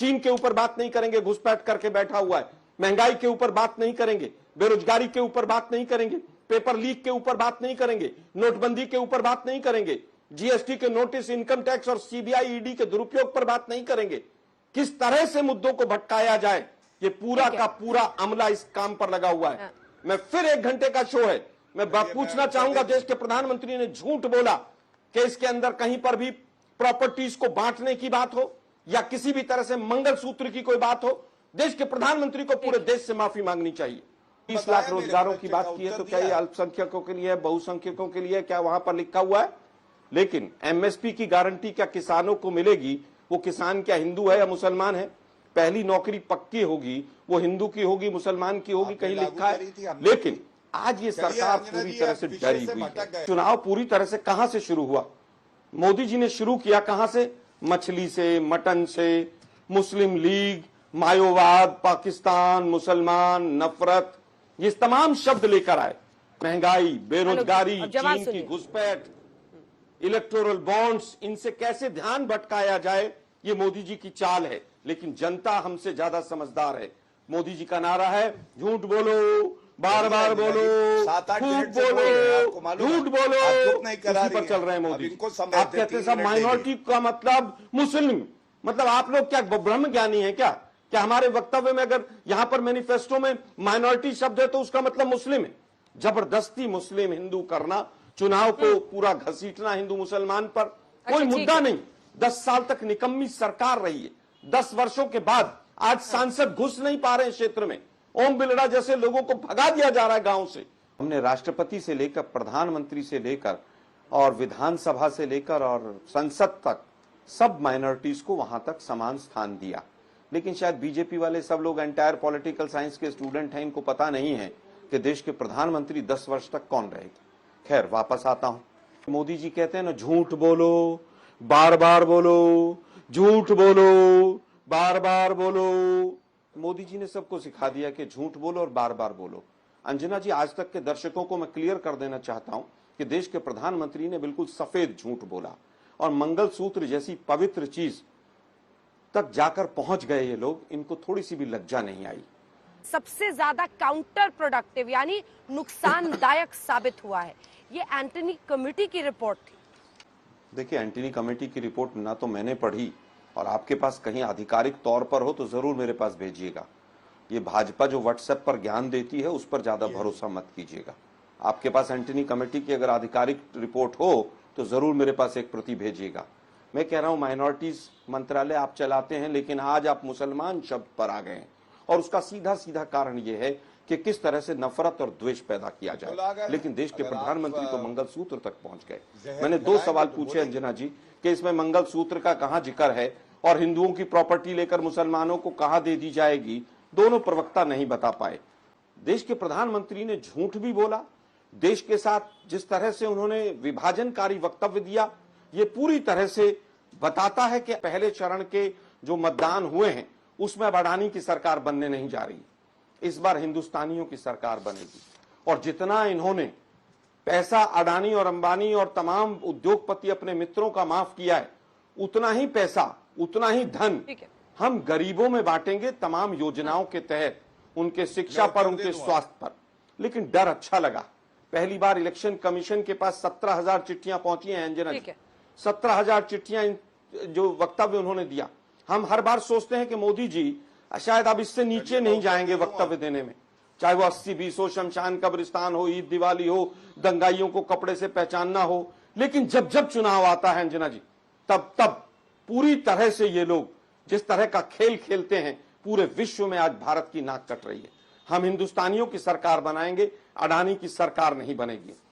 चीन के ऊपर बात नहीं करेंगे, घुसपैठ करके बैठा हुआ है। महंगाई के ऊपर बात नहीं करेंगे, बेरोजगारी के ऊपर बात नहीं करेंगे, पेपर लीक के ऊपर बात नहीं करेंगे, नोटबंदी के ऊपर बात नहीं करेंगे, जीएसटी के नोटिस, इनकम टैक्स और सीबीआई ईडी के दुरुपयोग पर बात नहीं करेंगे। किस तरह से मुद्दों को भटकाया जाए, ये पूरा का पूरा अमला इस काम पर लगा हुआ है। मैं फिर 1 घंटे का शो है, मैं पूछना चाहूंगा, देश के प्रधानमंत्री ने झूठ बोला कि इसके अंदर कहीं पर भी प्रॉपर्टीज को बांटने की बात हो या किसी भी तरह से मंगलसूत्र की कोई बात हो। देश के प्रधानमंत्री को पूरे देश से माफी मांगनी चाहिए। 30 लाख रोजगारों की बात की है, तो क्या ये अल्पसंख्यकों के लिए, बहुसंख्यकों के लिए, क्या वहां पर लिखा हुआ है? लेकिन एमएसपी की गारंटी क्या किसानों को मिलेगी? वो किसान क्या हिंदू है या मुसलमान है? पहली नौकरी पक्की होगी, वो हिंदू की होगी, मुसलमान की होगी, कहीं लिखा है? लेकिन आज ये सरकार पूरी तरह से डरी हुई है। चुनाव पूरी तरह से कहां से शुरू हुआ? मोदी जी ने शुरू किया कहां से? मछली से, मटन से, मुस्लिम लीग, मायोवाद, पाकिस्तान, मुसलमान, नफरत, ये तमाम शब्द लेकर आए। महंगाई, बेरोजगारी, चीन की घुसपैठ, इलेक्टोरल बॉन्ड्स, इनसे कैसे ध्यान भटकाया जाए, ये मोदी जी की चाल है। लेकिन जनता हमसे ज्यादा समझदार है। मोदी जी का नारा है, झूठ बोलो, बार बार बोलो, खूब बोलो, झूठ बोलो, उसी पर चल रहे हैं मोदी। आप कहते हैं सब माइनॉरिटी का मतलब मुस्लिम, मतलब आप लोग क्या ब्रह्म ज्ञानी है क्या? क्या हमारे वक्तव्य में अगर यहां पर मैनिफेस्टो में माइनॉरिटी शब्द है तो उसका मतलब मुस्लिम है? जबरदस्ती मुस्लिम हिंदू करना, चुनाव को पूरा घसीटना हिंदू मुसलमान पर, कोई मुद्दा नहीं। 10 साल तक निकम्मी सरकार रही है। 10 वर्षों के बाद आज सांसद घुस नहीं पा रहे हैं क्षेत्र में। ओम बिरला जैसे लोगों को भगा दिया जा रहा है गांव से। हमने राष्ट्रपति से लेकर, प्रधानमंत्री से लेकर और विधानसभा से लेकर और संसद तक सब माइनॉरिटीज को वहां तक समान स्थान दिया। लेकिन शायद बीजेपी वाले सब लोग एंटायर पॉलिटिकल साइंस के स्टूडेंट हैं, इनको पता नहीं है कि देश के प्रधानमंत्री 10 वर्ष तक कौन रहेगी। खैर, वापस आता हूं। मोदी जी कहते हैं ना, झूठ बोलो, बार बार बोलो, झूठ बोलो, बार बार बोलो। मोदी जी ने सबको सिखा दिया कि झूठ बोलो और बार बार बोलो। अंजना जी, आज तक के दर्शकों को मैं क्लियर कर देना चाहता हूं कि देश के प्रधानमंत्री ने बिल्कुल सफेद झूठ बोला और मंगलसूत्र जैसी पवित्र चीज तक जाकर पहुंच गए ये लोग। इनको थोड़ी सी भी लज्जा नहीं आई। सबसे ज्यादा काउंटर प्रोडक्टिव यानी नुकसानदायक साबित हुआ है, ये एंटनी कमेटी की रिपोर्ट थी। देखिए, एंटनी कमेटी की रिपोर्ट ना तो मैंने पढ़ी, और आपके पास कहीं आधिकारिक तौर पर हो तो जरूर मेरे पास भेजिएगा। ये भाजपा जो व्हाट्सएप पर ज्ञान देती है उस पर ज्यादा भरोसा मत कीजिएगा। आपके पास एंटनी कमेटी की अगर आधिकारिक रिपोर्ट हो तो जरूर मेरे पास एक प्रति भेजिएगा। मैं कह रहा हूं, माइनॉरिटीज मंत्रालय आप चलाते हैं, लेकिन आज आप मुसलमान शब्द पर आ गए हैं, और उसका सीधा सीधा कारण यह है कि किस तरह से नफरत और द्वेष पैदा किया जाए। लेकिन देश के प्रधानमंत्री तो मंगलसूत्र तक पहुंच गए। मैंने 2 सवाल पूछे अंजना जी कि इसमें मंगलसूत्र का कहां जिक्र है और हिंदुओं की प्रॉपर्टी लेकर मुसलमानों को कहां दे दी जाएगी। दोनों प्रवक्ता नहीं बता पाए। देश के प्रधानमंत्री ने झूठ भी बोला। देश के साथ जिस तरह से उन्होंने विभाजनकारी वक्तव्य दिया, ये पूरी तरह से बताता है कि पहले चरण के जो मतदान हुए हैं उसमें अब अडानी की सरकार बनने नहीं जा रही। इस बार हिंदुस्तानियों की सरकार बनेगी। और जितना इन्होंने पैसा अडानी और अंबानी और तमाम उद्योगपति अपने मित्रों का माफ किया है, उतना ही पैसा, उतना ही धन हम गरीबों में बांटेंगे तमाम योजनाओं के तहत, उनके शिक्षा पर, उनके स्वास्थ्य पर। लेकिन डर अच्छा लगा। पहली बार इलेक्शन कमीशन के पास 17,000 चिट्ठियां पहुंची हैं अंजना जी। 17,000 चिट्ठियां जो वक्तव्य उन्होंने दिया। हम हर बार सोचते हैं कि मोदी जी शायद अब इससे नीचे नहीं जाएंगे वक्तव्य देने में, चाहे वो 80-20 हो, शमशान कब्रिस्तान हो, ईद दिवाली हो, दंगाइयों को कपड़े से पहचानना हो। लेकिन जब जब चुनाव आता है अंजना जी, तब तब पूरी तरह से ये लोग जिस तरह का खेल खेलते हैं, पूरे विश्व में आज भारत की नाक कट रही है। हम हिंदुस्तानियों की सरकार बनाएंगे, अडानी की सरकार नहीं बनेगी।